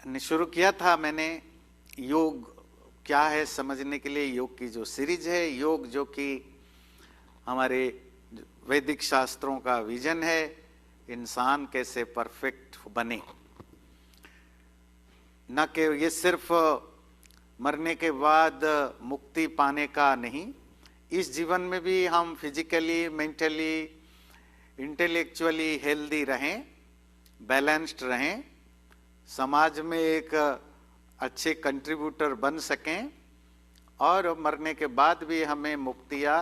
शुरू किया था मैंने योग क्या है समझने के लिए, योग की जो सीरीज है, योग जो कि हमारे वैदिक शास्त्रों का विजन है, इंसान कैसे परफेक्ट बने। न कि ये सिर्फ मरने के बाद मुक्ति पाने का नहीं, इस जीवन में भी हम फिजिकली, मेंटली, इंटेलेक्चुअली हेल्दी रहें, बैलेंस्ड रहें, समाज में एक अच्छे कंट्रीब्यूटर बन सकें और मरने के बाद भी हमें मुक्ति या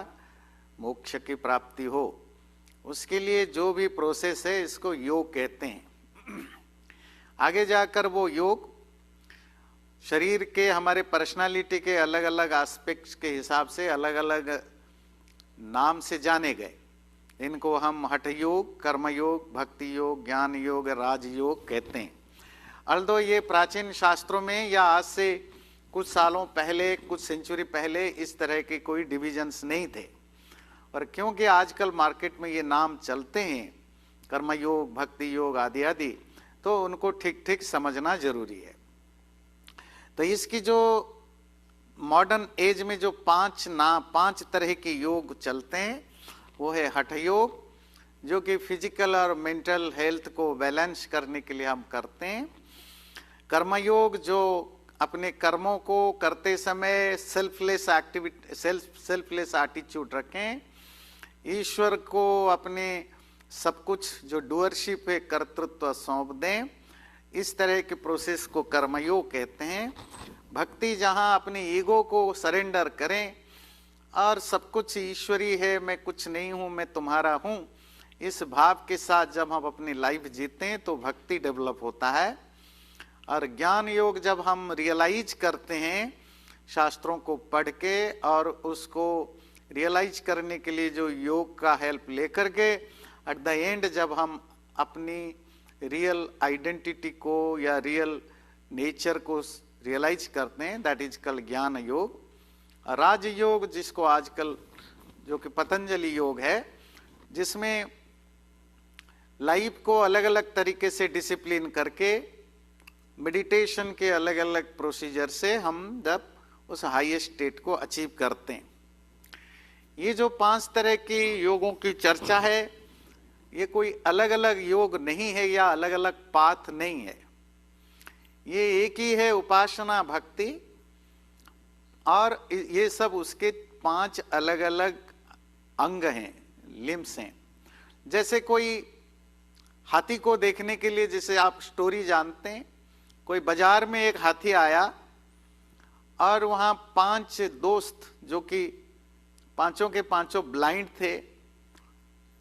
मोक्ष की प्राप्ति हो। उसके लिए जो भी प्रोसेस है इसको योग कहते हैं। आगे जाकर वो योग शरीर के, हमारे पर्सनालिटी के अलग अलग एस्पेक्ट्स के हिसाब से अलग अलग नाम से जाने गए। इनको हम हठ योग, कर्म योग, भक्ति योग, ज्ञान योग, राज योग कहते हैं। अल्दो ये प्राचीन शास्त्रों में या आज से कुछ सालों पहले, कुछ सेंचुरी पहले इस तरह के कोई डिविजन्स नहीं थे, और क्योंकि आजकल मार्केट में ये नाम चलते हैं, कर्म योग, भक्ति योग आदि आदि, तो उनको ठीक ठीक समझना जरूरी है। तो इसकी जो मॉडर्न एज में जो पांच तरह के योग चलते हैं, वो है हठ योग, जो कि फिजिकल और मेंटल हेल्थ को बैलेंस करने के लिए हम करते हैं। कर्मयोग, जो अपने कर्मों को करते समय सेल्फलेस एक्टिविटी, सेल्फलेस एटीट्यूड रखें, ईश्वर को अपने सब कुछ जो डूअरशिप है, कर्तृत्व सौंप दें। इस तरह के प्रोसेस को कर्मयोग कहते हैं। भक्ति, जहां अपने ईगो को सरेंडर करें और सब कुछ ईश्वरी है, मैं कुछ नहीं हूं, मैं तुम्हारा हूं, इस भाव के साथ जब हम अपनी लाइफ जीते हैं तो भक्ति डेवलप होता है। और ज्ञान योग जब हम रियलाइज करते हैं शास्त्रों को पढ़ के, और उसको रियलाइज करने के लिए जो योग का हेल्प लेकर के एट द एंड जब हम अपनी रियल आइडेंटिटी को या रियल नेचर को रियलाइज करते हैं, दैट इज कल ज्ञान योग। राजयोग, जिसको आजकल जो कि पतंजलि योग है, जिसमें लाइफ को अलग अलग तरीके से डिसिप्लिन करके मेडिटेशन के अलग अलग प्रोसीजर से हम जब उस हाईएस्ट स्टेट को अचीव करते हैं। ये जो 5 तरह की योगों की चर्चा है, ये कोई अलग अलग योग नहीं है या अलग अलग पाथ नहीं है, ये एक ही है, उपासना, भक्ति, और ये सब उसके 5 अलग अलग अंग हैं, लिम्स हैं। जैसे कोई हाथी को देखने के लिए, जैसे आप स्टोरी जानते हैं, कोई बाजार में एक हाथी आया और वहां 5 दोस्त जो कि पांचों के पांचों ब्लाइंड थे,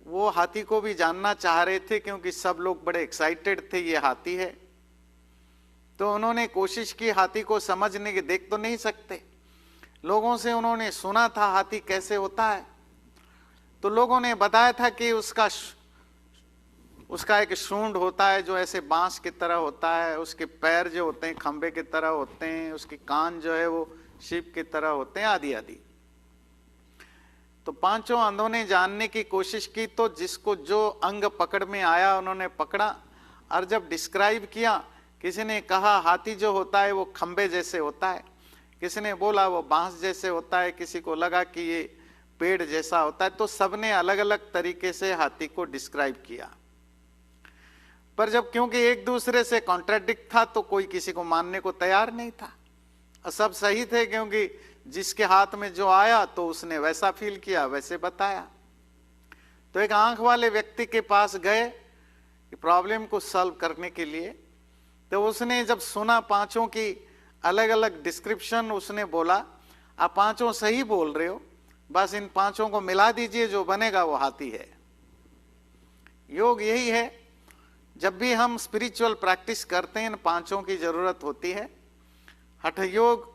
वो हाथी को भी जानना चाह रहे थे क्योंकि सब लोग बड़े एक्साइटेड थे, ये हाथी है। तो उन्होंने कोशिश की हाथी को समझने की, देख तो नहीं सकते, लोगों से उन्होंने सुना था हाथी कैसे होता है, तो लोगों ने बताया था कि उसका एक सूंड होता है जो ऐसे बांस की तरह होता है, उसके पैर जो होते हैं खंबे की तरह होते हैं, उसके कान जो है वो शिप की तरह होते हैं, आदि आदि। तो पांचों अंधों ने जानने की कोशिश की, तो जिसको जो अंग पकड़ में आया उन्होंने पकड़ा, और जब डिस्क्राइब किया, किसी ने कहा हाथी जो होता है वो खंबे जैसे होता है, किसी ने बोला वो बांस जैसे होता है, किसी को लगा कि ये पेड़ जैसा होता है। तो सबने अलग अलग तरीके से हाथी को डिस्क्राइब किया, पर जब क्योंकि एक दूसरे से कॉन्ट्राडिक्ट था तो कोई किसी को मानने को तैयार नहीं था। और सब सही थे क्योंकि जिसके हाथ में जो आया तो उसने वैसा फील किया, वैसे बताया। तो एक आंख वाले व्यक्ति के पास गए प्रॉब्लम को सॉल्व करने के लिए, तो उसने जब सुना पांचों की अलग अलग डिस्क्रिप्शन, उसने बोला आप पांचों सही बोल रहे हो, बस इन पांचों को मिला दीजिए, जो बनेगा वो हाथी है। योग यही है, जब भी हम स्पिरिचुअल प्रैक्टिस करते हैं इन पांचों की जरूरत होती है। Hatha yoga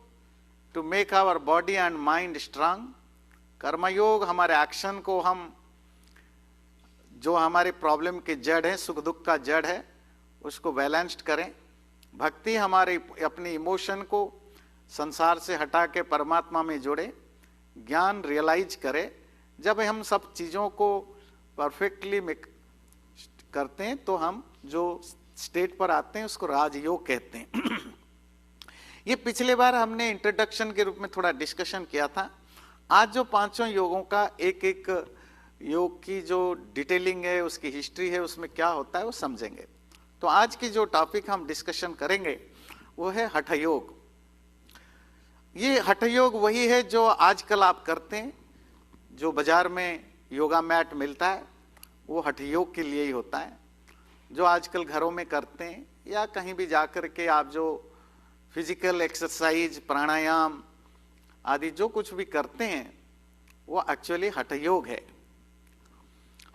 to make our body and mind strong, karmayoga हमारे एक्शन को, हम जो हमारे प्रॉब्लम के जड़ है, सुख दुख का जड़ है, उसको बैलेंस्ड करें। भक्ति हमारे अपने इमोशन को संसार से हटा के परमात्मा में जोड़े। ज्ञान रियलाइज करें। जब हम सब चीज़ों को परफेक्टली करते हैं तो हम जो स्टेट पर आते हैं, उसको राजयोग कहते हैं। ये पिछले बार हमने इंट्रोडक्शन के रूप में थोड़ा डिस्कशन किया था। आज जो पांचों योगों का एक एक योग की जो डिटेलिंग है, उसकी हिस्ट्री है, उसमें क्या होता है वो समझेंगे। तो आज की जो टॉपिक हम डिस्कशन करेंगे वो है हठ योग। ये हठ योग वही है जो आजकल आप करते हैं, जो बाजार में योगा मैट मिलता है वो हठ योग के लिए ही होता है। जो आजकल घरों में करते हैं या कहीं भी जाकर के आप जो फिजिकल एक्सरसाइज, प्राणायाम आदि जो कुछ भी करते हैं वो एक्चुअली हठ योग है।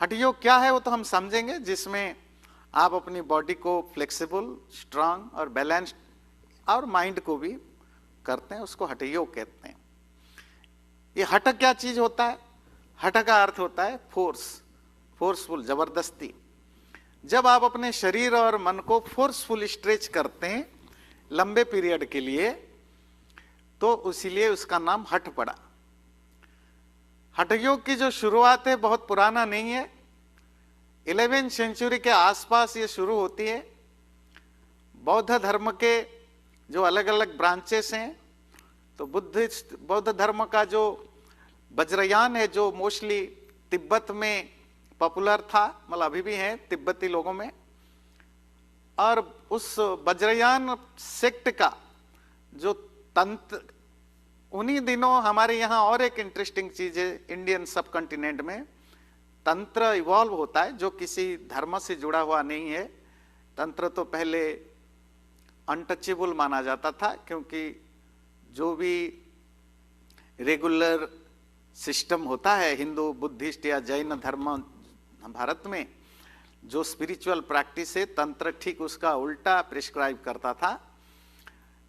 हठ योग क्या है वो तो हम समझेंगे, जिसमें आप अपनी बॉडी को फ्लेक्सिबल, स्ट्रांग और बैलेंस्ड और माइंड को भी करते हैं, उसको हठ योग कहते हैं। ये हठ क्या चीज होता है? हठ का अर्थ होता है फोर्स, फोर्सफुल, जबरदस्ती। जब आप अपने शरीर और मन को फोर्सफुल स्ट्रेच करते हैं लंबे पीरियड के लिए, तो इसीलिए उसका नाम हठ पड़ा। हठ योग की जो शुरुआत है बहुत पुराना नहीं है, 11वीं सेंचुरी के आसपास ये शुरू होती है। बौद्ध धर्म के जो अलग अलग ब्रांचेस हैं, तो बौद्ध धर्म का जो वज्रयान है, जो मोस्टली तिब्बत में पॉपुलर था, मतलब अभी भी है तिब्बती लोगों में, और उस वज्रयान सेक्ट का जो तंत्र, उन्हीं दिनों हमारे यहाँ और एक इंटरेस्टिंग चीज है, इंडियन सब कॉन्टिनेंट में तंत्र इवॉल्व होता है जो किसी धर्म से जुड़ा हुआ नहीं है। तंत्र तो पहले अनटचेबल माना जाता था, क्योंकि जो भी रेगुलर सिस्टम होता है हिंदू, बुद्धिस्ट या जैन धर्म भारत में, जो स्पिरिचुअल प्रैक्टिस है, तंत्र ठीक उसका उल्टा प्रिस्क्राइब करता था।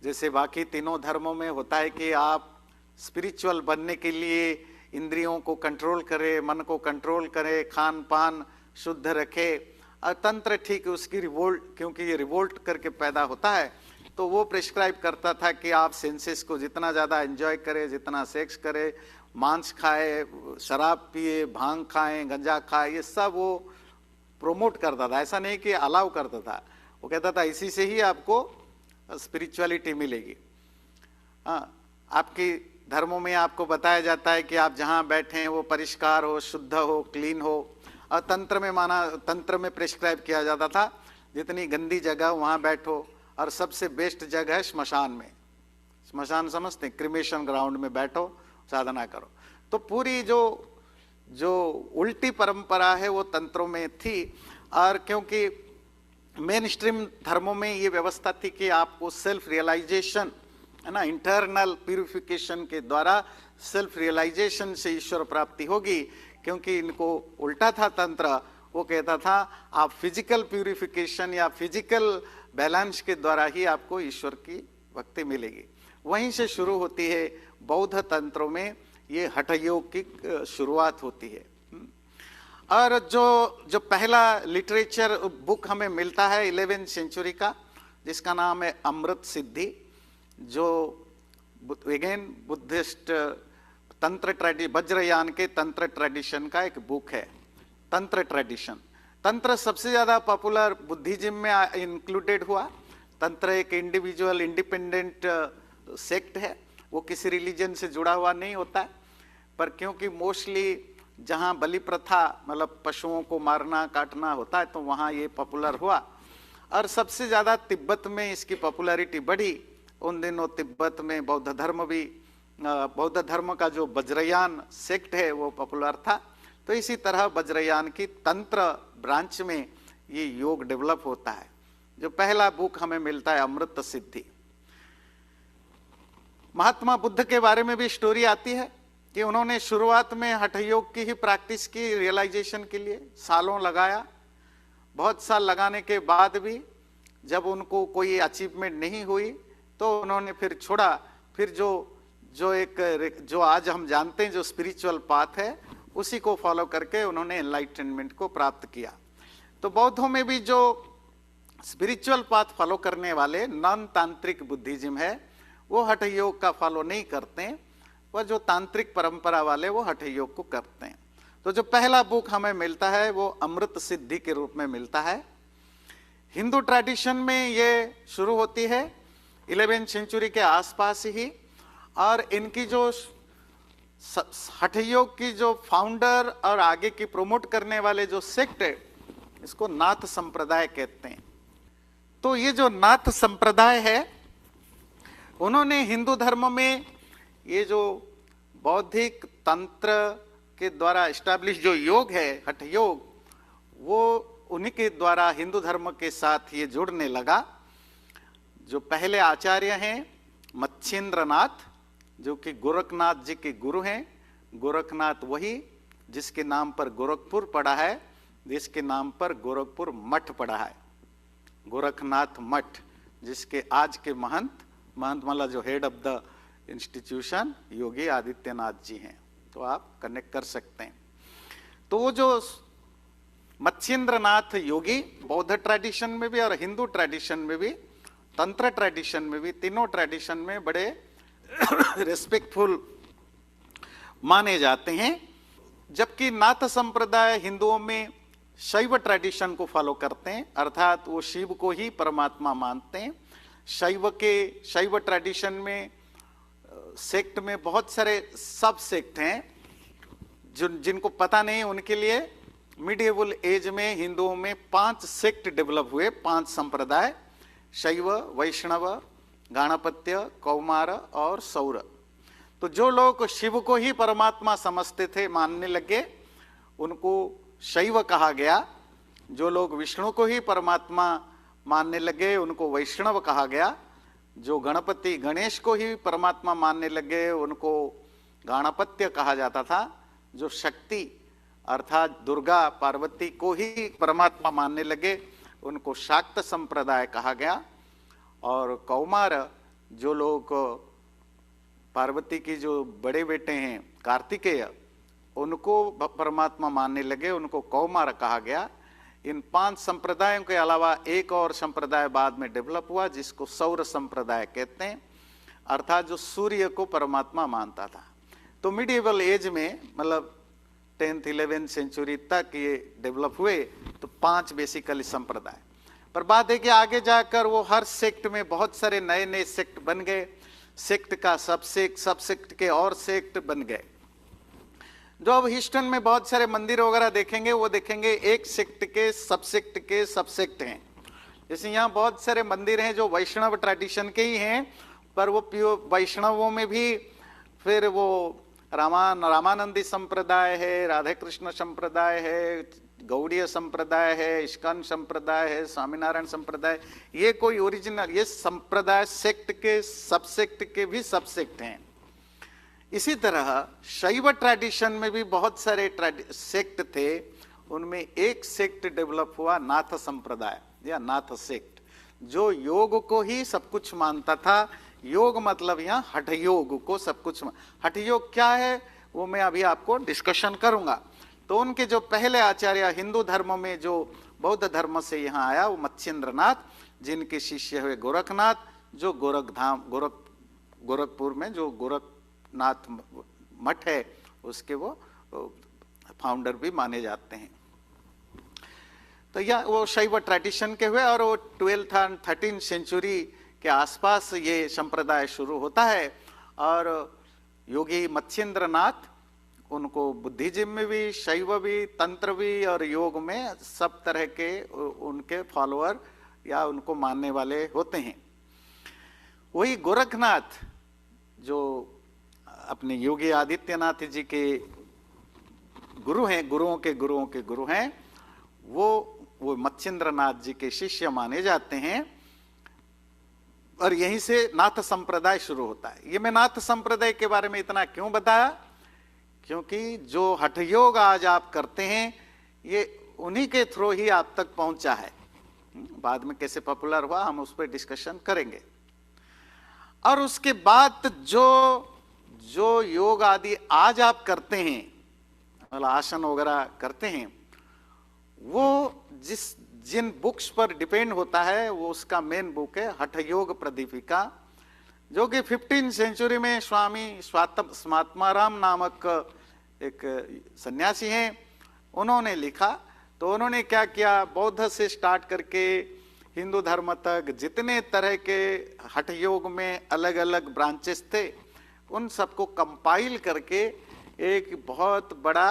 जैसे बाकी तीनों धर्मों में होता है कि आप स्पिरिचुअल बनने के लिए इंद्रियों को कंट्रोल करें, मन को कंट्रोल करें, खान पान शुद्ध रखे, और तंत्र ठीक उसकी रिवोल्ट, क्योंकि ये रिवोल्ट करके पैदा होता है, तो वो प्रिस्क्राइब करता था कि आप सेंसेस को जितना ज़्यादा एंजॉय करें, जितना सेक्स करें, मांस खाए, शराब पिए, भांग खाएं, गंजा खाए, ये सब वो प्रोमोट करता था। ऐसा नहीं कि अलाउ करता था, वो कहता था इसी से ही आपको स्पिरिचुअलिटी मिलेगी। आपकी धर्मों में आपको बताया जाता है कि आप जहाँ बैठे हैं वो परिष्कार हो, शुद्ध हो, क्लीन हो। और तंत्र में प्रिस्क्राइब किया जाता था जितनी गंदी जगह वहाँ बैठो, और सबसे बेस्ट जगह है श्मशान में। श्मशान समझते हैं, क्रिमेशन ग्राउंड में बैठो, साधना करो। तो पूरी जो उल्टी परंपरा है वो तंत्रों में थी। और क्योंकि मेन स्ट्रीम धर्मों में ये व्यवस्था थी कि आपको सेल्फ रियलाइजेशन है ना, इंटरनल प्यूरिफिकेशन के द्वारा सेल्फ रियलाइजेशन से ईश्वर प्राप्ति होगी। क्योंकि इनको उल्टा था तंत्र, वो कहता था आप फिजिकल प्यूरिफिकेशन या फिजिकल बैलेंस के द्वारा ही आपको ईश्वर की भक्ति मिलेगी। वहीं से शुरू होती है बौद्ध तंत्रों में ये हठ योग की शुरुआत होती है। और जो पहला लिटरेचर बुक हमें मिलता है 11वीं सेंचुरी का, जिसका नाम है अमृत सिद्धि, जो अगेन बुद्धिस्ट तंत्र ट्रेडिशन, वज्रयान के तंत्र ट्रेडिशन का एक बुक है, तंत्र ट्रेडिशन। तंत्र सबसे ज्यादा पॉपुलर बुद्धिज्म में इंक्लूडेड हुआ। तंत्र एक इंडिविजुअल इंडिपेंडेंट सेक्ट है, वो किसी रिलीजन से जुड़ा हुआ नहीं होता है, पर क्योंकि मोस्टली जहाँ बलि प्रथा, मतलब पशुओं को मारना काटना होता है, तो वहाँ ये पॉपुलर हुआ। और सबसे ज़्यादा तिब्बत में इसकी पॉपुलैरिटी बढ़ी। उन दिनों तिब्बत में बौद्ध धर्म का जो वज्रयान सेक्ट है वो पॉपुलर था। तो इसी तरह वज्रयान की तंत्र ब्रांच में ये योग डेवलप होता है। जो पहला बुक हमें मिलता है अमृत सिद्धि। महात्मा बुद्ध के बारे में भी स्टोरी आती है कि उन्होंने शुरुआत में हठ योग की ही प्रैक्टिस की, रियलाइजेशन के लिए सालों लगाया। बहुत साल लगाने के बाद भी जब उनको कोई अचीवमेंट नहीं हुई तो उन्होंने फिर छोड़ा। फिर जो आज हम जानते हैं जो स्पिरिचुअल पाथ है, उसी को फॉलो करके उन्होंने एनलाइटनमेंट को प्राप्त किया। तो बौद्धों में भी जो स्पिरिचुअल पाथ फॉलो करने वाले नॉन तांत्रिक बुद्धिज्म है, वो हठ योग का फॉलो नहीं करते हैं, वह जो तांत्रिक परंपरा वाले वो हठ योग को करते हैं। तो जो पहला बुक हमें मिलता है वो अमृत सिद्धि के रूप में मिलता है। हिंदू ट्रेडिशन में ये शुरू होती है 11वीं सेंचुरी के आसपास ही, और इनकी जो हठ योग की जो फाउंडर और आगे की प्रमोट करने वाले जो सेक्ट है, इसको नाथ संप्रदाय कहते हैं। तो ये जो नाथ संप्रदाय है, उन्होंने हिंदू धर्म में ये जो बौद्धिक तंत्र के द्वारा एस्टैब्लिश जो योग है, हठ योग, वो उन्हीं के द्वारा हिंदू धर्म के साथ ये जुड़ने लगा। जो पहले आचार्य हैं मच्छिंद्रनाथ, जो कि गोरखनाथ जी के गुरु हैं। गोरखनाथ वही जिसके नाम पर गोरखपुर पड़ा है, जिसके नाम पर गोरखपुर मठ पड़ा है, गोरखनाथ मठ, जिसके आज के महंत मतलब जो head of the institution Yogi Adityanath ji हैं। तो आप कनेक्ट कर सकते हैं। तो वो जो मच्छिंद्रनाथ योगी बौद्ध ट्रेडिशन में भी और हिंदू ट्रेडिशन में भी, तंत्र ट्रेडिशन में भी, तीनों ट्रेडिशन में बड़े रेस्पेक्टफुल माने जाते हैं। जबकि नाथ संप्रदाय हिंदुओं में शैव ट्रेडिशन को फॉलो करते हैं, अर्थात वो शिव को ही परमात्मा मानते हैं। शैव ट्रेडिशन में सेक्ट में बहुत सारे सब सेक्ट हैं, जिनको पता नहीं उनके लिए मिडिएवल एज में हिंदुओं में 5 सेक्ट डेवलप हुए, 5 संप्रदाय, शैव, वैष्णव, गाणपत्य, कौमार और सौर। तो जो लोग शिव को ही परमात्मा समझते थे, मानने लगे, उनको शैव कहा गया। जो लोग विष्णु को ही परमात्मा मानने लगे, उनको वैष्णव कहा गया। जो गणपति गणेश को ही परमात्मा मानने लगे, उनको गाणपत्य कहा जाता था। जो शक्ति अर्थात दुर्गा पार्वती को ही परमात्मा मानने लगे, उनको शाक्त संप्रदाय कहा गया। और कौमार, जो लोग पार्वती की जो बड़े बेटे हैं कार्तिकेय, उनको परमात्मा मानने लगे, उनको कौमार कहा गया। इन 5 संप्रदायों के अलावा एक और संप्रदाय बाद में डेवलप हुआ, जिसको सौर संप्रदाय कहते हैं, अर्थात जो सूर्य को परमात्मा मानता था। तो मिडिएवल एज में मतलब 10th 11th सेंचुरी तक ये डेवलप हुए। तो 5 बेसिकली संप्रदाय। पर बात है कि आगे जाकर वो हर सेक्ट में बहुत सारे नए नए सेक्ट बन गए, सेक्ट का सबसेक्ट के और सेक्ट बन गए। जो अब ह्यूस्टन में बहुत सारे मंदिर वगैरह देखेंगे, वो देखेंगे एक सेक्ट के सबसेक्ट हैं। जैसे यहाँ बहुत सारे मंदिर हैं जो वैष्णव ट्रेडिशन के ही हैं, पर वो प्योर वैष्णवों में भी फिर वो रामानंदी संप्रदाय है, राधे कृष्ण संप्रदाय है, गौड़ीय संप्रदाय है, इस्कॉन संप्रदाय है, स्वामीनारायण संप्रदाय, ये कोई ओरिजिनल, ये संप्रदाय सेक्ट के सबसेक्ट के भी सबसेक्ट हैं। इसी तरह शैव ट्रेडिशन में भी बहुत सारे सेक्ट थे, उनमें एक सेक्ट डेवलप हुआ नाथ संप्रदाय या नाथ सेक्ट, जो योग को ही सब कुछ मानता था। योग मतलब यहाँ हठ योग को सब कुछ। हठ योग क्या है वो मैं अभी आपको डिस्कशन करूंगा। तो उनके जो पहले आचार्य हिंदू धर्म में जो बौद्ध धर्म से यहाँ आया, वो मच्छिंद्रनाथ, जिनके शिष्य हुए गोरखनाथ, जो गोरखपुर में जो गोरखनाथ मठ है उसके वो फाउंडर भी माने जाते हैं। तो यह वो शैव ट्रेडिशन के हुए, और वो 12th और 13th सेंचुरी के आसपास ये संप्रदाय शुरू होता है। और योगी मच्छिंद्रनाथ, उनको बुद्धिज्म में भी, शैव भी, तंत्र भी और योग में सब तरह के उनके फॉलोअर या उनको मानने वाले होते हैं। वही गोरखनाथ जो अपने योगी आदित्यनाथ जी के गुरु हैं, गुरुओं के गुरु हैं, वो मच्छिंद्रनाथ जी के शिष्य माने जाते हैं। और यहीं से नाथ संप्रदाय शुरू होता है। ये मैं नाथ संप्रदाय के बारे में इतना क्यों बताया, क्योंकि जो हठ योग आज आप करते हैं ये उन्हीं के थ्रू ही आप तक पहुंचा है। बाद में कैसे पॉपुलर हुआ हम उस पर डिस्कशन करेंगे। और उसके बाद जो योग आदि आज आप करते हैं, मतलब आसन वगैरह करते हैं, वो जिन बुक्स पर डिपेंड होता है, वो उसका मेन बुक है हठ योग प्रदीपिका, जो कि 15th सेंचुरी में स्वामी स्वात्माराम नामक एक सन्यासी हैं, उन्होंने लिखा। तो उन्होंने क्या किया, बौद्ध से स्टार्ट करके हिंदू धर्म तक जितने तरह के हठ योग में अलग अलग ब्रांचेस थे, उन सबको कंपाइल करके एक बहुत बड़ा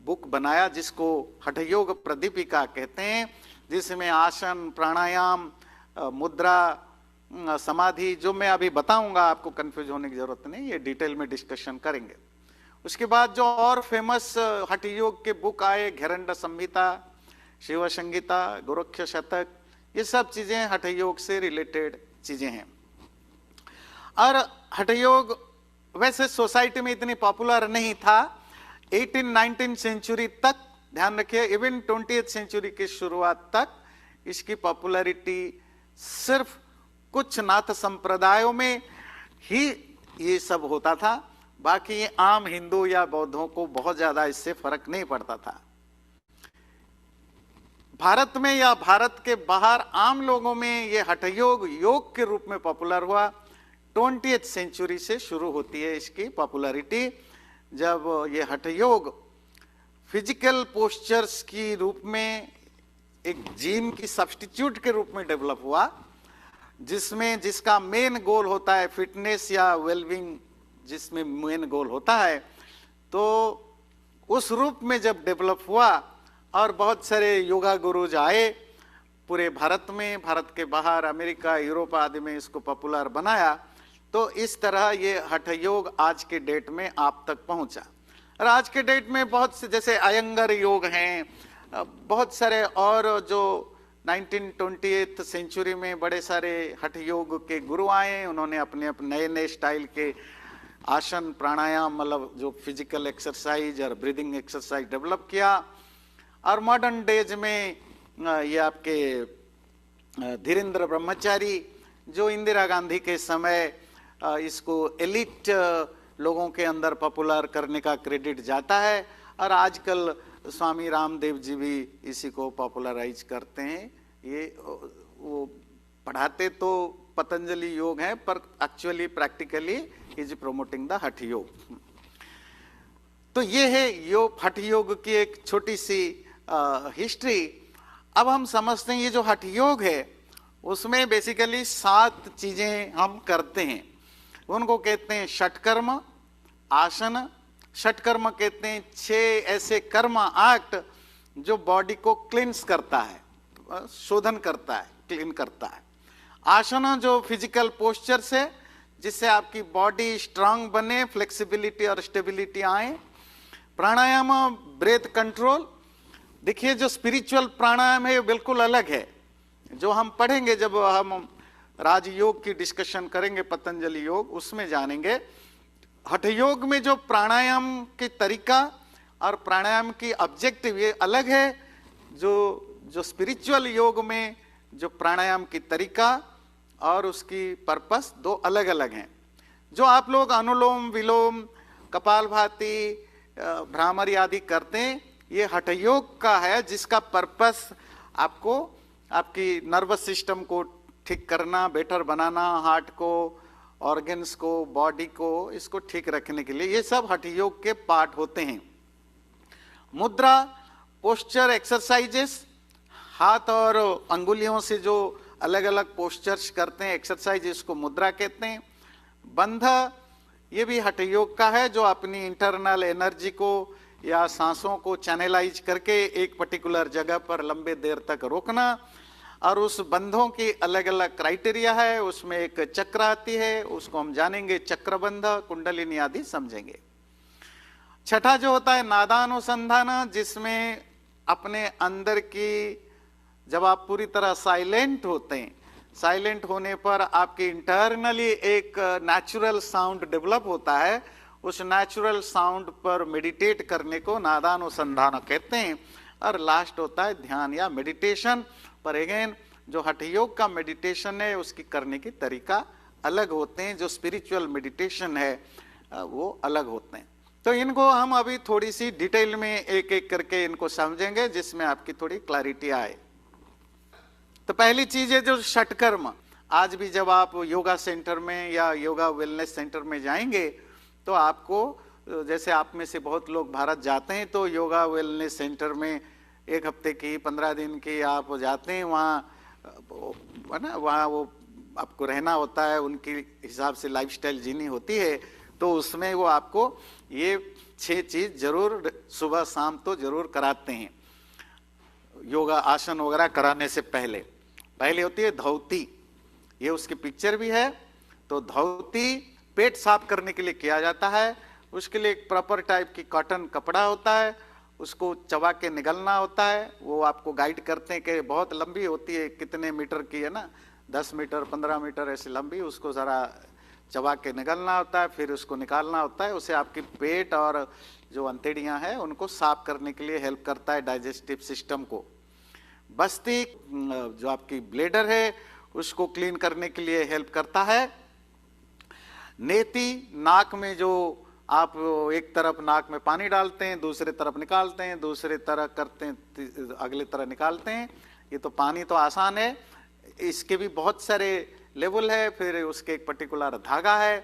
बुक बनाया जिसको हठ योग प्रदीपिका कहते हैं, जिसमें आसन, प्राणायाम, मुद्रा, समाधि, जो मैं अभी बताऊंगा, आपको कंफ्यूज होने की जरूरत नहीं, ये डिटेल में डिस्कशन करेंगे। उसके बाद जो और फेमस हठ योग के बुक आए, घेरंड संहिता, शिव संगीता, गोरक्ष शतक, ये सब चीजें हठ योग से रिलेटेड चीजें हैं। और हठ योग वैसे सोसाइटी में इतनी पॉपुलर नहीं था। 18-19 सेंचुरी तक, ध्यान रखिए, इवन 20th सेंचुरी की शुरुआत तक इसकी पॉपुलैरिटी सिर्फ कुछ नाथ संप्रदायों में ही ये सब होता था, बाकी आम हिंदू या बौद्धों को बहुत ज्यादा इससे फर्क नहीं पड़ता था। भारत में या भारत के बाहर आम लोगों में ये हठ योग योग के रूप में पॉपुलर हुआ। 20th सेंचुरी से शुरू होती है इसकी पॉपुलैरिटी, जब ये हठ योग फिजिकल पोस्चर्स की रूप में एक जिम की सब्स्टिट्यूट के रूप में डेवलप हुआ, जिसका मेन गोल होता है फिटनेस या वेलबींग, जिसमें मेन गोल होता है। तो उस रूप में जब डेवलप हुआ और बहुत सारे योगा गुरुज आए पूरे भारत में, भारत के बाहर अमेरिका, यूरोप आदि में इसको पॉपुलर बनाया, तो इस तरह ये हठ योग आज के डेट में आप तक पहुंचा। और आज के डेट में बहुत से, जैसे अयंगर योग हैं, बहुत सारे और जो 1920th सेंचुरी में बड़े सारे हठ योग के गुरु आए, उन्होंने अपने अपने नए नए स्टाइल के आसन, प्राणायाम, मतलब जो फिजिकल एक्सरसाइज और ब्रीदिंग एक्सरसाइज डेवलप किया। और मॉडर्न डेज में ये आपके धीरेन्द्र ब्रह्मचारी, जो इंदिरा गांधी के समय इसको एलिट लोगों के अंदर पॉपुलर करने का क्रेडिट जाता है, और आजकल स्वामी रामदेव जी भी इसी को पॉपुलराइज करते हैं। ये वो पढ़ाते तो पतंजलि योग है, पर actually practically is promoting the हठ योग। तो ये है योग, हठ योग की एक छोटी सी हिस्ट्री। अब हम समझते हैं ये जो हठ योग है उसमें बेसिकली 7 चीजें हम करते हैं, उनको कहते हैं षटकर्म आसन। षटकर्म कहते हैं 6 ऐसे कर्म एक्ट जो बॉडी को क्लींस करता है, शोधन करता है, क्लीन करता है। आसन जो फिजिकल पोस्चर से, जिससे आपकी बॉडी स्ट्रांग बने, फ्लेक्सिबिलिटी और स्टेबिलिटी आए। प्राणायाम ब्रेथ कंट्रोल। देखिए जो स्पिरिचुअल प्राणायाम है बिल्कुल अलग है, जो हम पढ़ेंगे जब हम राजयोग की डिस्कशन करेंगे, पतंजलि योग, उसमें जानेंगे। हठ योग में जो प्राणायाम के तरीका और प्राणायाम की ऑब्जेक्टिव ये अलग है। जो स्पिरिचुअल योग में जो प्राणायाम की तरीका और उसकी पर्पस 2 अलग अलग हैं। जो आप लोग अनुलोम विलोम, कपालभाति, भ्रामरी आदि करते हैं, ये हठ योग का है, जिसका पर्पस आपको आपकी नर्वस सिस्टम को ठीक करना, बेटर बनाना, हार्ट को, ऑर्गन्स को, बॉडी को, इसको ठीक रखने के लिए, ये सब हठ योग के पार्ट होते हैं। मुद्रा, पोस्चर एक्सरसाइजेस, हाथ और अंगुलियों से जो अलग अलग पोस्चर्स करते हैं एक्सरसाइज, इसको मुद्रा कहते हैं। बंध, ये भी हठ योग का है, जो अपनी इंटरनल एनर्जी को या सांसों को चैनलाइज करके एक पर्टिकुलर जगह पर लंबे देर तक रोकना। और उस बंधों की अलग अलग क्राइटेरिया है, उसमें एक चक्र आती है, उसको हम जानेंगे, चक्रबंध, कुंडलिनी आदि समझेंगे। छठा जो होता है नादानुसंधान, जिसमें अपने अंदर की, जब आप पूरी तरह साइलेंट होते हैं, साइलेंट होने पर आपकी इंटरनली एक नेचुरल साउंड डेवलप होता है, उस नेचुरल साउंड पर मेडिटेट करने को नादानुसंधान कहते हैं। और लास्ट होता है ध्यान या मेडिटेशन। पर अगेन जो हठ योग का मेडिटेशन है उसकी करने की तरीका अलग होते हैं, जो स्पिरिचुअल मेडिटेशन है वो अलग होते हैं। तो इनको हम अभी थोड़ी सी डिटेल में एक एक करके इनको समझेंगे, जिसमें आपकी थोड़ी क्लैरिटी आए। तो पहली चीज है जो षटकर्म। आज भी जब आप योगा सेंटर में या योगा वेलनेस सेंटर में जाएंगे तो आपको, जैसे आप में से बहुत लोग भारत जाते हैं तो योगा वेलनेस सेंटर में 1 हफ्ते की, 15 दिन की आप जाते हैं, वहाँ है ना, वहाँ वो आपको रहना होता है, उनके हिसाब से लाइफस्टाइल जीनी होती है, तो उसमें वो आपको ये 6 चीज जरूर सुबह शाम तो जरूर कराते हैं योगा आसन वगैरह कराने से पहले। पहले होती है धौती, ये उसकी पिक्चर भी है। तो धौती पेट साफ करने के लिए किया जाता है। उसके लिए एक प्रॉपर टाइप की कॉटन कपड़ा होता है, उसको चबा के निगलना होता है। वो आपको गाइड करते हैं कि बहुत लंबी होती है, कितने मीटर की है ना, 10 मीटर 15 मीटर ऐसी लंबी, उसको ज़रा चबा के निगलना होता है, फिर उसको निकालना होता है। उसे आपकी पेट और जो अंतेड़ियां हैं उनको साफ करने के लिए हेल्प करता है, डाइजेस्टिव सिस्टम को। बस्ती जो आपकी ब्लेडर है उसको क्लीन करने के लिए हेल्प करता है। नेति, नाक में जो आप एक तरफ नाक में पानी डालते हैं, दूसरे तरफ निकालते हैं, दूसरे तरह करते हैं, अगले तरह निकालते हैं। ये तो पानी तो आसान है, इसके भी बहुत सारे लेवल है। फिर उसके एक पर्टिकुलर धागा है,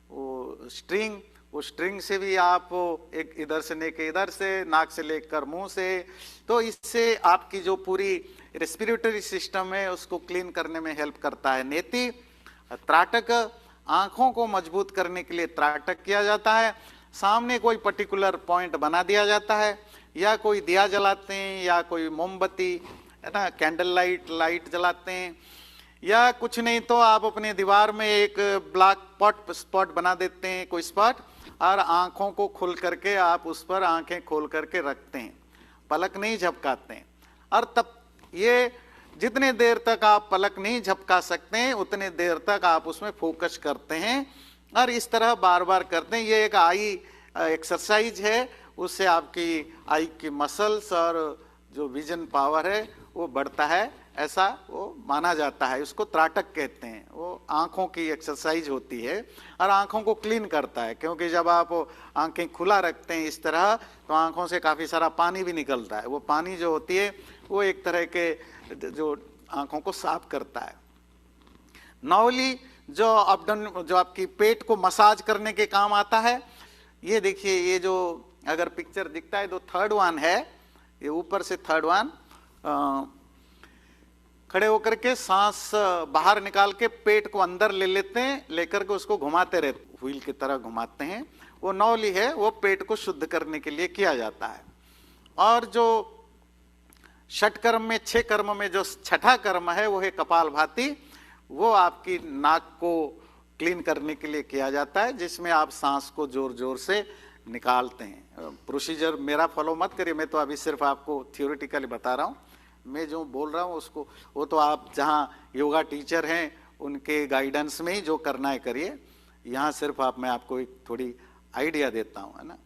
वो स्ट्रिंग, वो स्ट्रिंग से भी आप एक इधर से लेके इधर से, नाक से लेकर मुंह से, तो इससे आपकी जो पूरी रेस्पिरेटरी सिस्टम है उसको क्लीन करने में हेल्प करता है नेति। त्राटक, आंखों को मजबूत करने के लिए त्राटक किया जाता है। सामने कोई पर्टिकुलर पॉइंट बना दिया जाता है, या कोई दिया जलाते हैं, या कोई मोमबत्ती है ना, कैंडल लाइट जलाते हैं, या कुछ नहीं तो आप अपने दीवार में एक ब्लैक स्पॉट बना देते हैं, कोई स्पॉट, और आंखों को खोल करके आप उस पर आंखें खोल करके रखते हैं, पलक नहीं झपकाते हैं। और तब ये जितने देर तक आप पलक नहीं झपका सकते हैं उतने देर तक आप उसमें फोकस करते हैं, और इस तरह बार बार करते हैं। ये एक आई एक्सरसाइज है, उससे आपकी आई की मसल्स और जो विजन पावर है वो बढ़ता है, ऐसा वो माना जाता है। उसको त्राटक कहते हैं। वो आंखों की एक्सरसाइज होती है और आंखों को क्लीन करता है, क्योंकि जब आप आंखें खुला रखते हैं इस तरह तो आंखों से काफ़ी सारा पानी भी निकलता है। वो पानी जो होती है वो एक तरह के जो आंखों को साफ करता है। नौली जो अबडन, जो आपकी पेट को मसाज करने के काम आता है। ये देखिए, ये जो अगर पिक्चर दिखता है तो थर्ड वन है, ये ऊपर से थर्ड वन, खड़े होकर के सांस बाहर निकाल के पेट को अंदर ले लेते हैं, लेकर के उसको घुमाते रहते, व्हील की तरह घुमाते हैं। वो नौली है, वो पेट को शुद्ध करने के लिए किया जाता है। और जो षट कर्म में, 6 कर्म में जो छठा कर्म है वो है कपालभाति। वो आपकी नाक को क्लीन करने के लिए किया जाता है, जिसमें आप सांस को जोर जोर से निकालते हैं। प्रोसीजर मेरा फॉलो मत करिए, मैं तो अभी सिर्फ आपको थियोरेटिकली बता रहा हूँ। मैं जो बोल रहा हूँ उसको, वो तो आप जहाँ योगा टीचर हैं उनके गाइडेंस में ही जो करना है करिए। यहाँ सिर्फ मैं आपको एक थोड़ी आइडिया देता हूँ, है ना।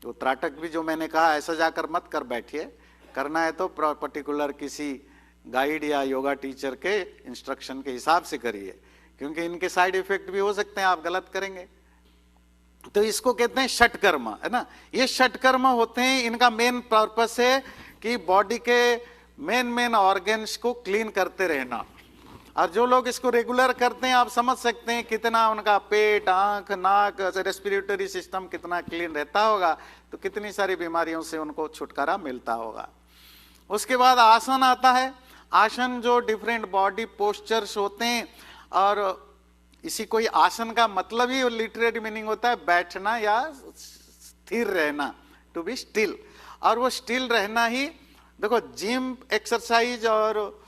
तो त्राटक भी जो मैंने कहा ऐसा जाकर मत कर बैठिए, करना है तो पर्टिकुलर किसी गाइड या योगा टीचर के इंस्ट्रक्शन के हिसाब से करिए, क्योंकि इनके साइड इफेक्ट भी हो सकते हैं, आप गलत करेंगे। तो इसको कहते हैं षट कर्म, है ना। ये षट कर्म होते हैं, इनका मेन पर्पस है कि बॉडी के मेन ऑर्गन्स को क्लीन करते रहना। और जो लोग इसको रेगुलर करते हैं, आप समझ सकते हैं कितना उनका पेट, आंख, नाक, रेस्पिरेटरी सिस्टम कितना क्लीन रहता होगा, तो कितनी सारी बीमारियों से उनको छुटकारा मिलता होगा। उसके बाद आसन आता है। आसन जो डिफरेंट बॉडी पोस्चर्स होते हैं, और इसी कोई आसन का मतलब ही लिटरेरी मीनिंग होता है बैठना या स्थिर रहना, टू बी स्टिल। और वो स्टिल रहना ही, देखो जिम एक्सरसाइज और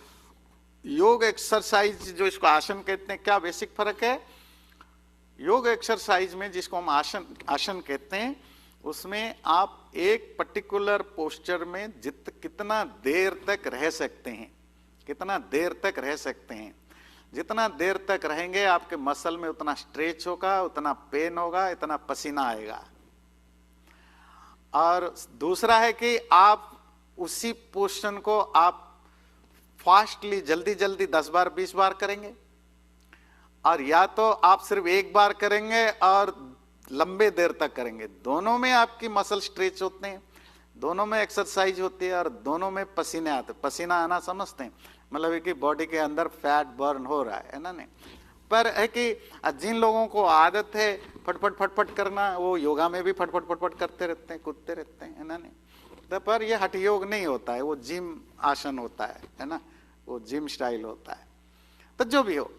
योग एक्सरसाइज जो इसको आसन कहते हैं, क्या बेसिक फर्क है? योग एक्सरसाइज में जिसको हम आसन कहते हैं, उसमें आप एक पर्टिकुलर पोस्चर में कितना देर तक रह सकते हैं, कितना देर तक रह सकते हैं। जितना देर तक रहेंगे आपके मसल में उतना स्ट्रेच होगा, उतना पेन होगा, इतना पसीना आएगा। और दूसरा है कि आप उसी पोस्चर को आप फास्टली जल्दी जल्दी 10 बार 20 बार करेंगे, और या तो आप सिर्फ एक बार करेंगे और लंबे देर तक करेंगे। दोनों में आपकी मसल स्ट्रेच होते हैं, दोनों में एक्सरसाइज होती है, और दोनों में पसीने आते। पसीना आना समझते हैं, मतलब है कि बॉडी के अंदर फैट बर्न हो रहा है ना। नहीं, पर है कि जिन लोगों को आदत है फटफट फटफट करना, वो योगा में भी फटफट फटफट करते रहते हैं, कूदते रहते हैं, है ना। नहीं, तो पर ये हठ योग नहीं होता है, वो जिम आसन होता है ना। वो जिम स्टाइल होता है। तो जो भी हो,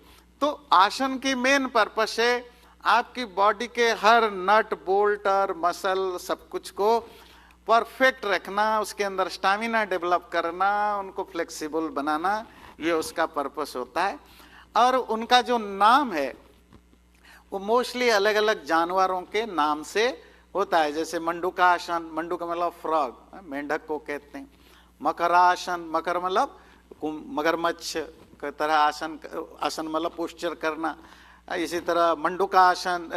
तो आसन की मेन पर्पस है आपकी बॉडी के हर नट बोल्ट और मसल सब कुछ को परफेक्ट रखना, उसके अंदर स्टैमिना डेवलप करना, उनको फ्लेक्सिबल बनाना, ये उसका पर्पस होता है। और उनका जो नाम है वो मोस्टली अलग अलग जानवरों के नाम से होता है। जैसे मंडूकासन, मंडूक मतलब फ्रॉग, मेंढक को कहते हैं। मकरासन, मकर मतलब मगरमच्छ की तरह आसन, आसन मतलब पोस्चर करना। इसी तरह मंडूकासन,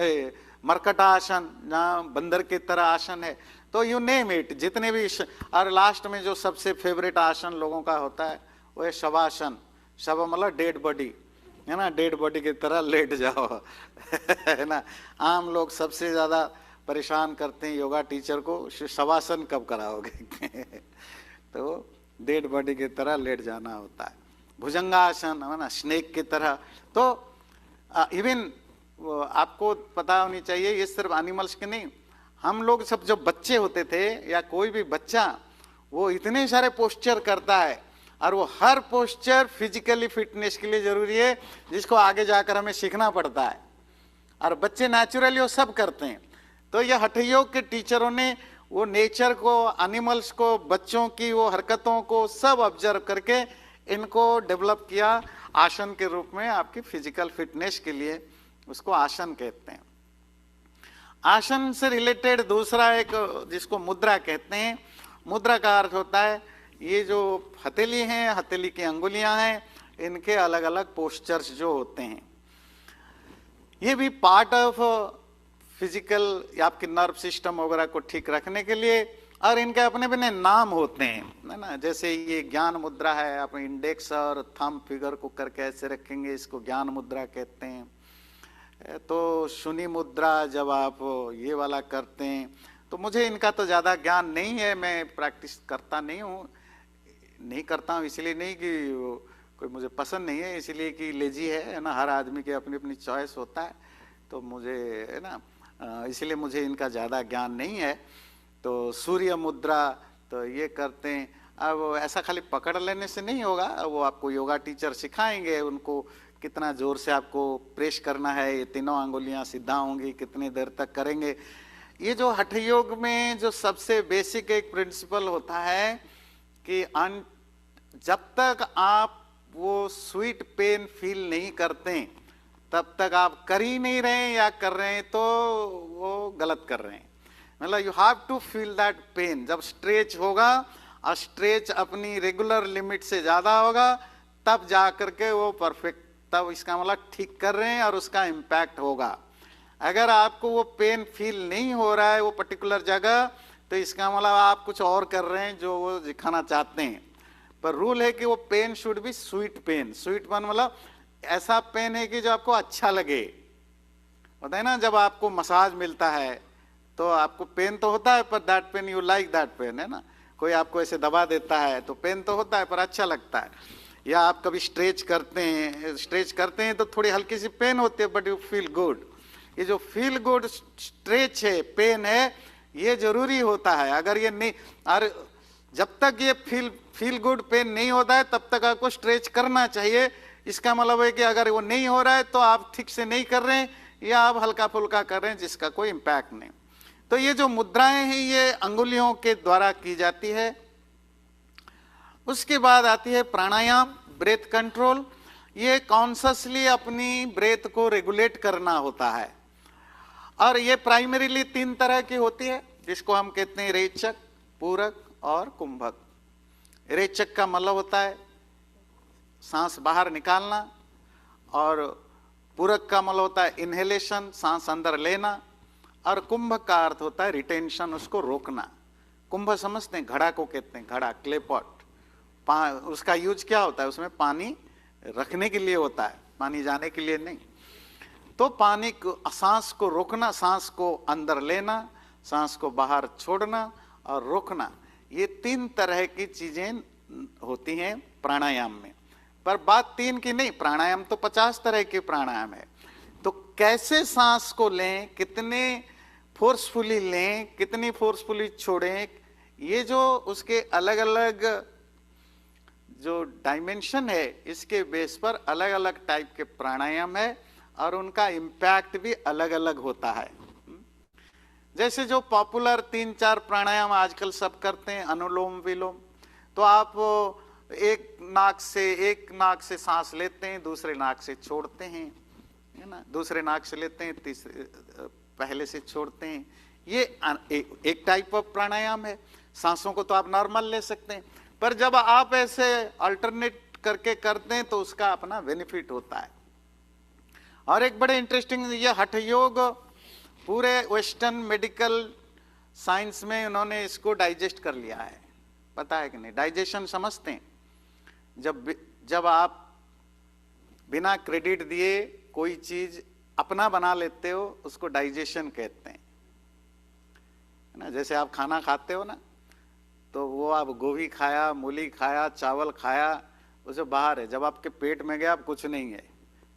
मरकटासन जहाँ बंदर की तरह आसन है। तो यू नेम इट, जितने भी। और लास्ट में जो सबसे फेवरेट आसन लोगों का होता है वो है शवासन। शव मतलब डेड बॉडी, है ना, डेड बॉडी की तरह लेट जाओ है ना। आम लोग सबसे ज्यादा परेशान करते हैं योगा टीचर को, शवासन कब कराओगे तो डेड बॉडी की तरह लेट जाना होता है। भुजंगासन है ना, स्नेक की तरह। तो इवन आपको पता होनी चाहिए, ये सिर्फ एनिमल्स के नहीं, हम लोग सब जब बच्चे होते थे या कोई भी बच्चा, वो इतने सारे पोस्चर करता है और वो हर पोस्चर फिजिकली फिटनेस के लिए जरूरी है, जिसको आगे जाकर हमें सीखना पड़ता है। और बच्चे नेचुरली वो सब करते हैं। तो ये हठ योग के टीचरों ने वो नेचर को, एनिमल्स को, बच्चों की वो हरकतों को सब ऑब्जर्व करके इनको डेवलप किया आसन के रूप में, आपकी फिजिकल फिटनेस के लिए। उसको आसन कहते हैं। आसन से रिलेटेड दूसरा एक जिसको मुद्रा कहते हैं। मुद्रा का अर्थ होता है ये जो हथेली हैं, हथेली की अंगुलियां हैं, इनके अलग अलग पोस्चर्स जो होते हैं, ये भी पार्ट ऑफ फिजिकल या आपके नर्व सिस्टम वगैरह को ठीक रखने के लिए। और इनके अपने अपने नाम होते हैं, है ना। जैसे ये ज्ञान मुद्रा है, आप इंडेक्स और थंब फिगर को करके ऐसे रखेंगे, इसको ज्ञान मुद्रा कहते हैं। तो शून्य मुद्रा जब आप ये वाला करते हैं, तो मुझे इनका तो ज़्यादा ज्ञान नहीं है, मैं प्रैक्टिस करता नहीं हूँ, नहीं करता हूँ इसलिए नहीं कि कोई मुझे पसंद नहीं है, इसलिए कि लेजी है ना। हर आदमी के अपनी अपनी चॉइस होता है, तो मुझे है ना, इसलिए मुझे इनका ज़्यादा ज्ञान नहीं है। तो सूर्य मुद्रा तो ये करते हैं। अब ऐसा खाली पकड़ लेने से नहीं होगा, वो आपको योगा टीचर सिखाएंगे, उनको कितना जोर से आपको प्रेस करना है, ये तीनों अंगुलियां सीधा होंगी, कितनी देर तक करेंगे। ये जो हठ योग में जो सबसे बेसिक एक प्रिंसिपल होता है कि जब तक आप वो स्वीट पेन फील नहीं करते तब तक आप कर ही नहीं रहे हैं, या कर रहे हैं तो वो गलत कर रहे हैं। मतलब you have to feel that pain. जब स्ट्रेच होगा और स्ट्रेच अपनी रेगुलर लिमिट से ज्यादा होगा, तब जा करके वो परफेक्ट, तब इसका मतलब ठीक कर रहे हैं और उसका इम्पैक्ट होगा। अगर आपको वो पेन फील नहीं हो रहा है वो पर्टिकुलर जगह, तो इसका मतलब आप कुछ और कर रहे हैं जो वो दिखाना चाहते हैं। पर रूल है कि वो pain should be sweet pain. Sweet pain मतलब ऐसा पेन है कि जो आपको अच्छा लगे। होता है ना, जब आपको मसाज मिलता है तो आपको पेन तो होता है, पर that pain you like that pain, है ना। कोई आपको ऐसे दबा देता है तो पेन तो होता है पर अच्छा लगता है। या आप कभी स्ट्रेच करते हैं तो थोड़ी हल्की सी पेन होती है, बट यू फील गुड। ये जो फील गुड स्ट्रेच है, पेन है, ये जरूरी होता है। अगर ये नहीं, और जब तक ये फील गुड पेन नहीं होता है तब तक आपको स्ट्रेच करना चाहिए। इसका मतलब है कि अगर वो नहीं हो रहा है तो आप ठीक से नहीं कर रहे हैं, या आप हल्का फुल्का कर रहे हैं जिसका कोई इम्पैक्ट नहीं। तो ये जो मुद्राएं हैं ये अंगुलियों के द्वारा की जाती है। उसके बाद आती है प्राणायाम, ब्रेथ कंट्रोल। ये कॉन्शियसली अपनी ब्रेथ को रेगुलेट करना होता है। और ये प्राइमरीली 3 तरह की होती है, जिसको हम कहते हैं रेचक, पूरक और कुंभक। रेचक का मतलब होता है सांस बाहर निकालना, और पूरक का मतलब होता है इनहेलेशन, सांस अंदर लेना, और कुंभक का अर्थ होता है रिटेंशन, उसको रोकना। कुंभ समझते हैं, घड़ा को कहते हैं, घड़ा, क्ले पॉट। उसका यूज क्या होता है, उसमें पानी रखने के लिए होता है, पानी जाने के लिए नहीं। तो पानी को, सांस को रोकना, सांस को अंदर लेना, सांस को बाहर छोड़ना और रोकना, ये 3 तरह की चीजें होती हैं प्राणायाम में। पर बात 3 की नहीं, प्राणायाम तो 50 तरह के प्राणायाम है। तो कैसे सांस को लें, कितने फोर्सफुली लें, कितनी फोर्सफुली छोड़ें, ये जो उसके अलग अलग जो डायमेंशन है इसके बेस पर अलग अलग टाइप के प्राणायाम है और उनका इम्पैक्ट भी अलग अलग होता है। जैसे जो पॉपुलर 3-4 प्राणायाम आजकल सब करते हैं, अनुलोम विलोम, तो आप एक नाक से सांस लेते हैं, दूसरे नाक से छोड़ते हैं, है ना, दूसरे नाक से लेते हैं, तीसरे पहले से छोड़ते हैं। ये एक टाइप ऑफ प्राणायाम है। सांसों को तो आप नॉर्मल ले सकते हैं, पर जब आप ऐसे अल्टरनेट करके करते हैं तो उसका अपना बेनिफिट होता है। और एक बड़े इंटरेस्टिंग, ये हठ योग पूरे वेस्टर्न मेडिकल साइंस में उन्होंने इसको डाइजेस्ट कर लिया है। पता है कि नहीं? डाइजेशन समझते हैं? जब आप बिना क्रेडिट दिए कोई चीज अपना बना लेते हो उसको डाइजेशन कहते हैं, है ना। जैसे आप खाना खाते हो ना, तो वो आप गोभी खाया, मूली खाया, चावल खाया, उसे बाहर है, जब आपके पेट में गया अब कुछ नहीं है,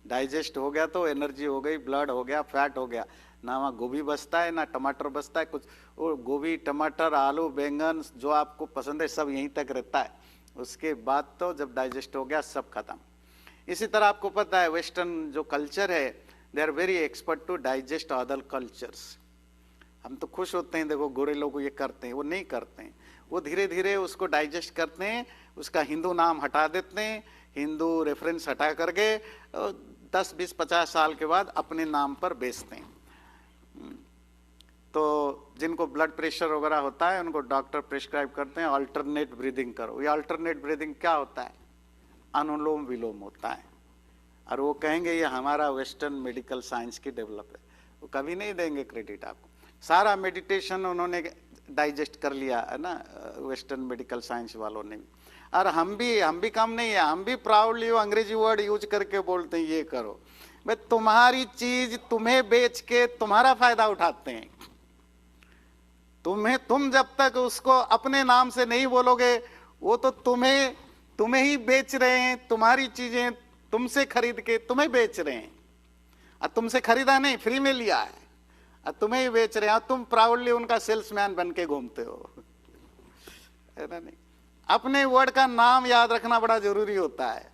डाइजेस्ट हो गया तो एनर्जी हो गई, ब्लड हो गया, फैट हो गया, ना वहाँ गोभी बचता है ना टमाटर बचता है, कुछ वो गोभी टमाटर आलू बैंगन जो आपको पसंद है सब यहीं तक रहता है। उसके बाद तो जब डाइजेस्ट हो गया सब खत्म। इसी तरह आपको पता है वेस्टर्न जो कल्चर है, they are very expert to digest other cultures. हम तो खुश होते हैं, देखो गोरे लोग ये करते हैं, वो नहीं करते हैं, वो धीरे धीरे उसको डाइजेस्ट करते हैं, उसका हिंदू नाम हटा देते हैं, हिंदू रेफरेंस हटा करके 10, 20, 50 साल के बाद अपने नाम पर बेचते हैं। तो जिनको ब्लड प्रेशर वगैरह होता है उनको डॉक्टर प्रिस्क्राइब करते हैं अल्टरनेट ब्रीदिंग करो। ये अल्टरनेट ब्रीदिंग क्या होता है? अनुलोम विलोम होता है। और वो कहेंगे ये हमारा वेस्टर्न मेडिकल साइंस की डेवलप है, वो कभी नहीं देंगे क्रेडिट आपको। सारा मेडिटेशन उन्होंने डाइजेस्ट कर लिया है ना वेस्टर्न मेडिकल साइंस वालों ने भी। और हम भी कम नहीं है, हम भी प्राउडली वो अंग्रेजी वर्ड यूज करके बोलते हैं ये करो। भाई तुम्हारी चीज तुम्हें बेच के तुम्हारा फायदा उठाते हैं। तुम जब तक उसको अपने नाम से नहीं बोलोगे वो तो तुम्हें ही बेच रहे हैं, तुम्हारी चीजें तुमसे खरीद के तुम्हें बेच रहे हैं। और तुमसे खरीदा नहीं, फ्री में लिया है, और तुम्हें ही बेच रहे हैं, और तुम प्राउडली उनका सेल्समैन बन के घूमते हो, है ना। नहीं, अपने वर्ड का नाम याद रखना बड़ा जरूरी होता है।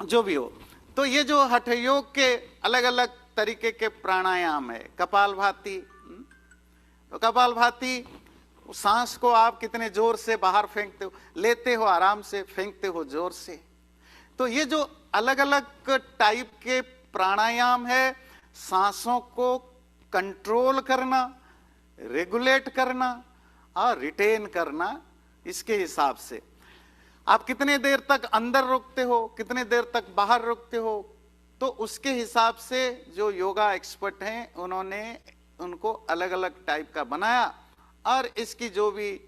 जो भी हो, तो ये जो हठ योग के अलग अलग तरीके के प्राणायाम है, कपालभाति। तो कपालभाति सांस को आप कितने जोर से बाहर फेंकते हो, लेते हो आराम से, फेंकते हो जोर से। तो ये जो अलग अलग टाइप के प्राणायाम है, सांसों को कंट्रोल करना, रेगुलेट करना और रिटेन करना, इसके हिसाब से आप कितने देर तक अंदर रोकते हो, कितने देर तक बाहर रोकते हो, तो उसके हिसाब से जो योगा एक्सपर्ट हैं उन्होंने उनको अलग अलग टाइप का बनाया। और इसकी जो भी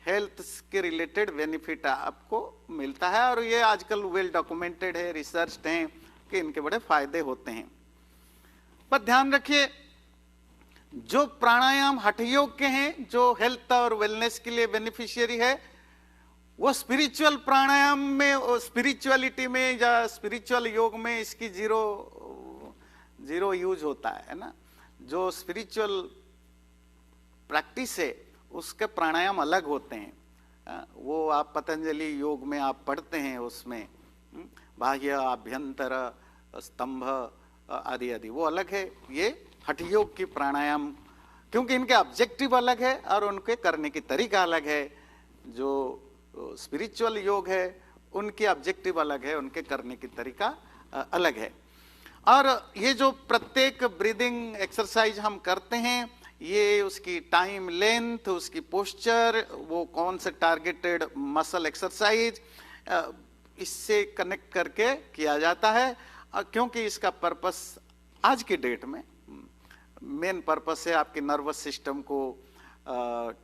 हेल्थ के रिलेटेड बेनिफिट आपको मिलता है, और ये आजकल वेल डॉक्यूमेंटेड है, रिसर्च है कि इनके बड़े फायदे होते हैं। पर ध्यान रखिए, जो प्राणायाम हठ योग के हैं, जो हेल्थ और वेलनेस के लिए बेनिफिशियरी है, वो स्पिरिचुअल प्राणायाम में, स्पिरिचुअलिटी में या स्पिरिचुअल योग में इसकी जीरो यूज होता है ना। जो स्पिरिचुअल प्रैक्टिस है उसके प्राणायाम अलग होते हैं। वो आप पतंजलि योग में आप पढ़ते हैं, उसमें बाह्य, आभ्यंतर, स्तंभ आदि आदि, वो अलग है। ये हठ योग की प्राणायाम, क्योंकि इनके ऑब्जेक्टिव अलग है और उनके करने की तरीका अलग है। जो स्पिरिचुअल योग है उनकी ऑब्जेक्टिव अलग है, उनके करने की तरीका अलग है। और ये जो प्रत्येक ब्रीदिंग एक्सरसाइज हम करते हैं, ये उसकी टाइम लेंथ, उसकी पोस्चर, वो कौन से टारगेटेड मसल एक्सरसाइज, इससे कनेक्ट करके किया जाता है। क्योंकि इसका पर्पस आज की डेट में मेन पर्पस है आपकी नर्वस सिस्टम को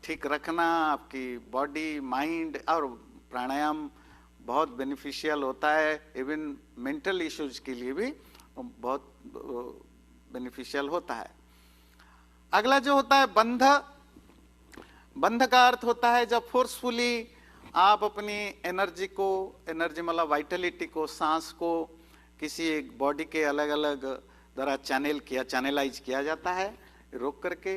ठीक रखना, आपकी बॉडी, माइंड। और प्राणायाम बहुत बेनिफिशियल होता है, इवन मेंटल इश्यूज के लिए भी बहुत बेनिफिशियल होता है। अगला जो होता है बंध। बंध का अर्थ होता है जब फोर्सफुली आप अपनी एनर्जी मतलब वाइटलिटी को, सांस को किसी एक बॉडी के अलग अलग द्वारा चैनलाइज किया जाता है, रोक करके।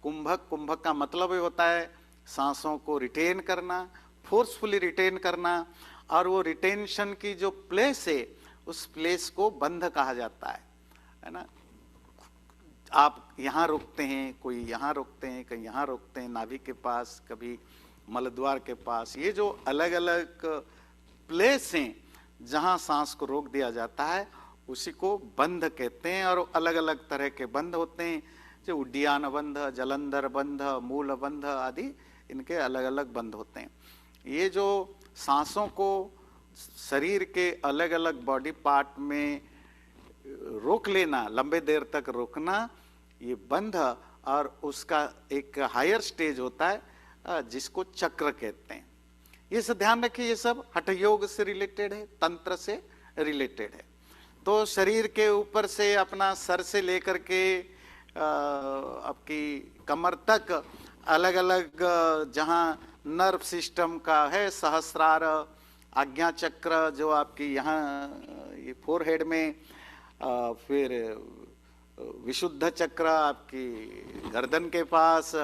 कुंभक का मतलब ही होता है सांसों को रिटेन करना, फोर्सफुली रिटेन करना, और वो रिटेंशन की जो प्लेस है उस प्लेस को बंध कहा जाता है ना। आप यहाँ रुकते हैं, कोई यहाँ रुकते हैं, कहीं यहाँ रुकते हैं, नाभि के पास, कभी मलद्वार के पास। ये जो अलग अलग प्लेस हैं जहाँ सांस को रोक दिया जाता है उसी को बंध कहते हैं। और अलग अलग तरह के बंध होते हैं, जो उड्डयन बंध, जलंधर बंध, मूल बंध आदि, इनके अलग अलग बंध होते हैं। ये जो सांसों को शरीर के अलग अलग बॉडी पार्ट में रोक लेना, लंबे देर तक रोकना, ये बंध, और उसका एक हायर स्टेज होता है जिसको चक्र कहते हैं। ये सब ध्यान रखिए, ये सब हठ योग से रिलेटेड है, तंत्र से रिलेटेड है। तो शरीर के ऊपर से अपना सर से लेकर के आपकी कमर तक अलग अलग जहाँ नर्व सिस्टम का है, सहस्रार, आज्ञा चक्र जो आपकी यहाँ ये फोरहेड में, फिर विशुद्ध चक्र आपकी गर्दन के पास,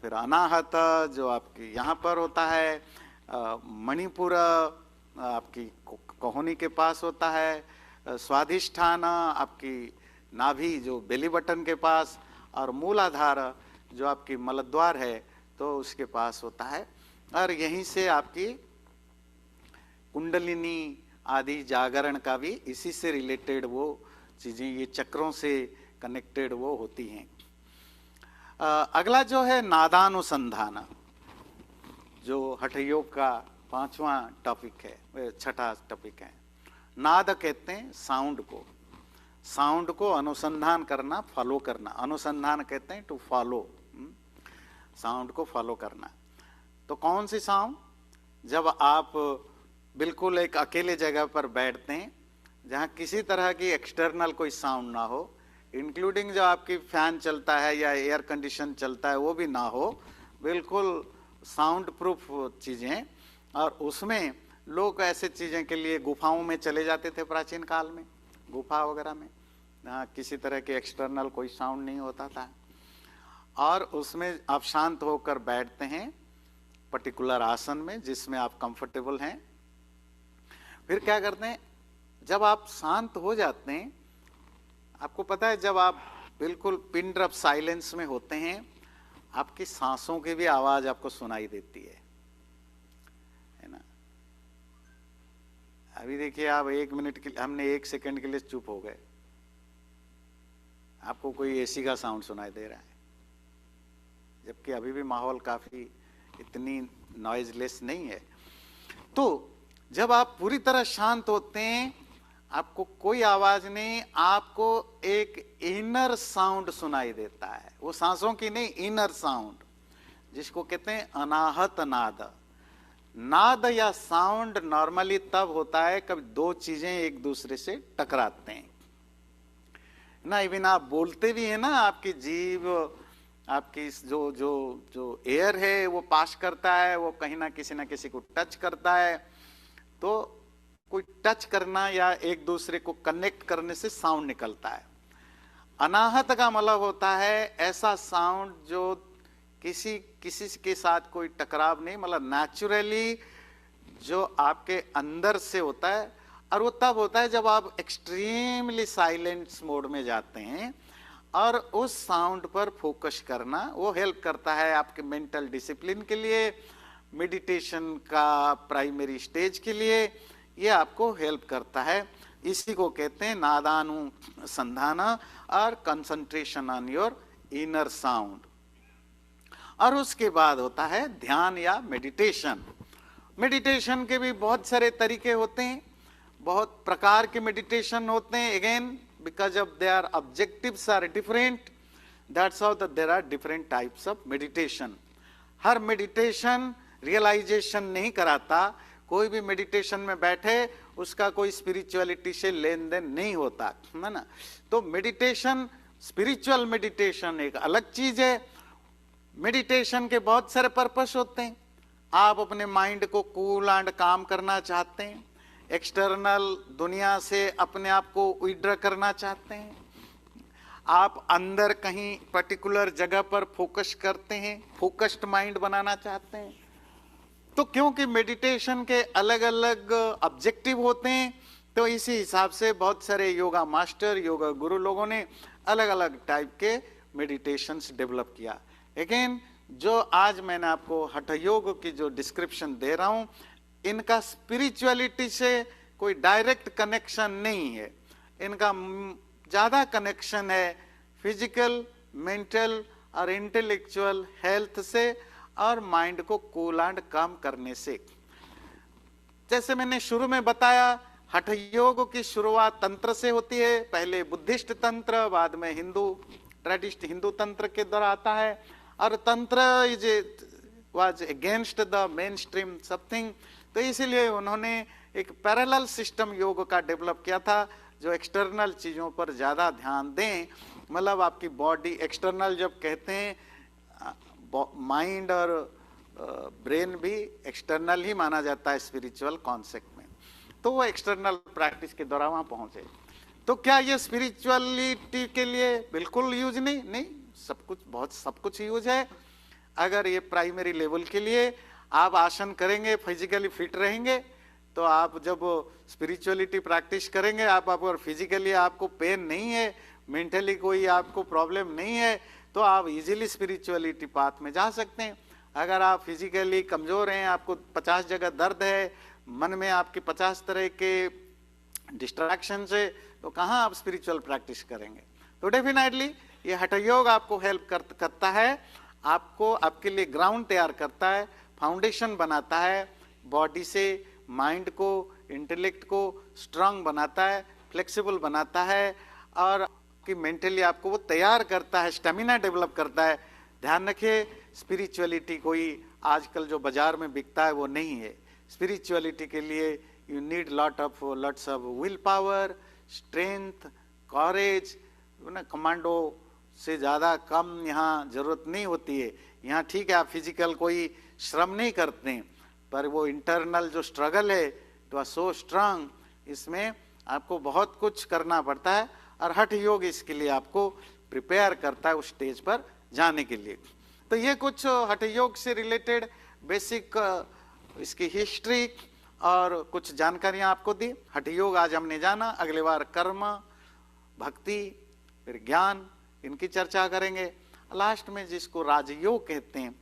फिर अनाहत जो आपकी यहाँ पर होता है, मणिपुर आपकी कोहनी के पास होता है, स्वाधिष्ठान आपकी नाभि जो बेली बटन के पास, और मूलाधार जो आपकी मलद्वार है तो उसके पास होता है। और यहीं से आपकी कुंडलिनी आदि जागरण का भी इसी से रिलेटेड वो चीजें, ये चक्रों से कनेक्टेड वो होती हैं। अगला जो है नादानुसंधान, जो हठ योग का 5वां टॉपिक है, 6ठा टॉपिक है। नाद कहते हैं साउंड को, साउंड को अनुसंधान करना, फॉलो करना। अनुसंधान कहते हैं टू फॉलो, साउंड को फॉलो करना। तो कौन सी साउंड? जब आप बिल्कुल एक अकेले जगह पर बैठते हैं जहाँ किसी तरह की एक्सटर्नल कोई साउंड ना हो, इंक्लूडिंग जो आपकी फैन चलता है या एयर कंडीशन चलता है वो भी ना हो, बिल्कुल साउंड प्रूफ चीजें। और उसमें लोग ऐसे चीजें के लिए गुफाओं में चले जाते थे प्राचीन काल में, गुफा वगैरह में, जहाँ किसी तरह के एक्सटर्नल कोई साउंड नहीं होता था, और उसमें आप शांत होकर बैठते हैं पर्टिकुलर आसन में जिसमें आप कंफर्टेबल हैं। फिर क्या करते हैं, जब आप शांत हो जाते हैं, आपको पता है जब आप बिल्कुल पिन ड्रॉप साइलेंस में होते हैं, आपकी सांसों की भी आवाज आपको सुनाई देती है ना। अभी देखिए आप 1 मिनट के लिए, हमने 1 सेकंड के लिए चुप हो गए, आपको कोई एसी का साउंड सुनाई दे रहा है, जबकि अभी भी माहौल काफी इतनी नॉइजलेस नहीं है। तो जब आप पूरी तरह शांत होते हैं, आपको कोई आवाज नहीं, आपको एक इनर साउंड सुनाई देता है, वो सांसों की नहीं, इनर साउंड, जिसको कहते हैं अनाहत नाद। नाद या साउंड नॉर्मली तब होता है कभी दो चीजें एक दूसरे से टकराते हैं ना। इवन आप बोलते भी है ना, आपकी जीभ, आपकी जो जो जो एयर है वो पास करता है, वो कहीं ना किसी को टच करता है। तो कोई टच करना या एक दूसरे को कनेक्ट करने से साउंड निकलता है। अनाहत का मतलब होता है ऐसा साउंड जो किसी के साथ कोई टकराव नहीं, मतलब नेचुरली जो आपके अंदर से होता है। और वो तब होता है जब आप एक्सट्रीमली साइलेंस मोड में जाते हैं, और उस साउंड पर फोकस करना वो हेल्प करता है आपके मेंटल डिसिप्लिन के लिए, मेडिटेशन का प्राइमरी स्टेज के लिए ये आपको हेल्प करता है। इसी को कहते हैं नादानुसंधान और concentration on your inner sound. और उसके बाद होता है ध्यान या मेडिटेशन। मेडिटेशन के भी बहुत सारे तरीके होते हैं, बहुत प्रकार के मेडिटेशन होते हैं। Again because of their objectives are different, that's how that there are different types of meditation. हर मेडिटेशन रियलाइजेशन नहीं कराता, कोई भी मेडिटेशन में बैठे उसका कोई स्पिरिचुअलिटी से लेन देन नहीं होता है ना। तो मेडिटेशन, स्पिरिचुअल मेडिटेशन एक अलग चीज है। मेडिटेशन के बहुत सारे पर्पस होते हैं। आप अपने माइंड को कूल एंड काम करना चाहते हैं, एक्सटर्नल दुनिया से अपने आप को विड्रॉ करना चाहते हैं, आप अंदर कहीं पर्टिकुलर जगह पर फोकस करते हैं, फोकस्ड माइंड बनाना चाहते हैं, तो क्योंकि मेडिटेशन के अलग अलग ऑब्जेक्टिव होते हैं, तो इसी हिसाब से बहुत सारे योगा मास्टर, योगा गुरु लोगों ने अलग अलग टाइप के मेडिटेशंस डेवलप किया। लेकिन जो आज मैंने आपको हठ योग की जो डिस्क्रिप्शन दे रहा हूं, इनका स्पिरिचुअलिटी से कोई डायरेक्ट कनेक्शन नहीं है। इनका ज्यादा कनेक्शन है फिजिकल, मेंटल और इंटेलेक्चुअल हेल्थ से और माइंड को कूल एंड काम करने से। जैसे मैंने शुरू में बताया, हठ योग की शुरुआत तंत्र से होती है। पहले बुद्धिस्ट तंत्र, बाद में हिंदू तंत्र के द्वारा आता है। और तंत्र is was against the main stream something, तो इसीलिए उन्होंने एक पैरेलल सिस्टम योग का डेवलप किया था, जो एक्सटर्नल चीजों पर ज्यादा ध्यान दें। मतलब आपकी बॉडी, एक्सटर्नल जब कहते हैं, माइंड और ब्रेन भी एक्सटर्नल ही माना जाता है स्पिरिचुअल कॉन्सेप्ट में। तो वो एक्सटर्नल प्रैक्टिस के द्वारा वहां पहुंचे। तो क्या ये स्पिरिचुअलिटी के लिए बिल्कुल यूज नहीं, सब कुछ यूज है। अगर ये प्राइमरी लेवल के लिए आप आसन करेंगे, फिजिकली फिट रहेंगे, तो आप जब स्पिरिचुअलिटी प्रैक्टिस करेंगे, आप अगर फिजिकली आपको पेन नहीं है, मेंटली कोई आपको प्रॉब्लम नहीं है, तो आप इजीली स्पिरिचुअलिटी पाथ में जा सकते हैं। अगर आप फिजिकली कमजोर हैं, आपको 50 जगह दर्द है, मन में आपके 50 तरह के डिस्ट्रैक्शन है, तो कहाँ आप स्पिरिचुअल प्रैक्टिस करेंगे। तो डेफिनेटली ये हठ योग आपको हेल्प करता है, आपको आपके लिए ग्राउंड तैयार करता है, फाउंडेशन बनाता है, बॉडी से माइंड को, इंटेलेक्ट को स्ट्रांग बनाता है, फ्लेक्सिबल बनाता है, और कि मेंटली आपको वो तैयार करता है, स्टेमिना डेवलप करता है। ध्यान रखिए, स्पिरिचुअलिटी कोई आजकल जो बाजार में बिकता है वो नहीं है। स्पिरिचुअलिटी के लिए you need lots of will power, strength, courage. Commando से ज़्यादा कम यहाँ जरूरत नहीं होती है। यहाँ ठीक है, आप फिजिकल कोई श्रम नहीं करते हैं, पर वो इंटरनल जो स्ट्रगल है तो सो स्ट्रांग, इसमें आपको बहुत कुछ करना पड़ता है। और हठ योग इसके लिए आपको प्रिपेयर करता है उस स्टेज पर जाने के लिए। तो ये कुछ हठ योग से रिलेटेड बेसिक इसकी हिस्ट्री और कुछ जानकारियां आपको दी। हठ योग आज हमने जाना, अगले बार कर्म, भक्ति, फिर ज्ञान, इनकी चर्चा करेंगे। लास्ट में जिसको राजयोग कहते हैं